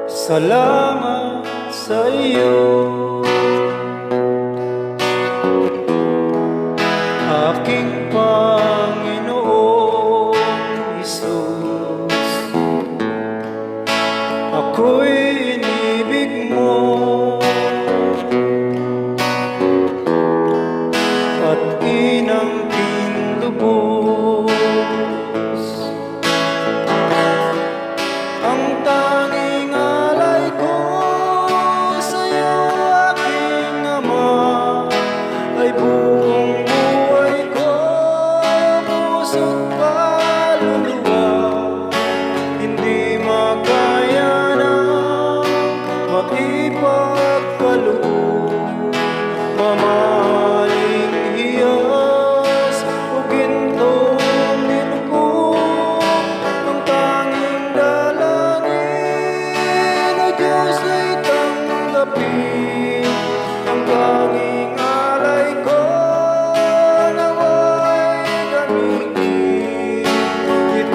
Salamat sa iyo, aking Panginoong Hesus. Ako'y inibig mo at inangkin lubos. Ang tanging alay ko sa'yo, aking Ama, ay buong buhay ko, puso't kaluluwa. Hindi makaya ng maipagkaloob, mamahaling hiyas o gintong nilugod. Ang tanging dalangin, O Diyos, ay tanggapin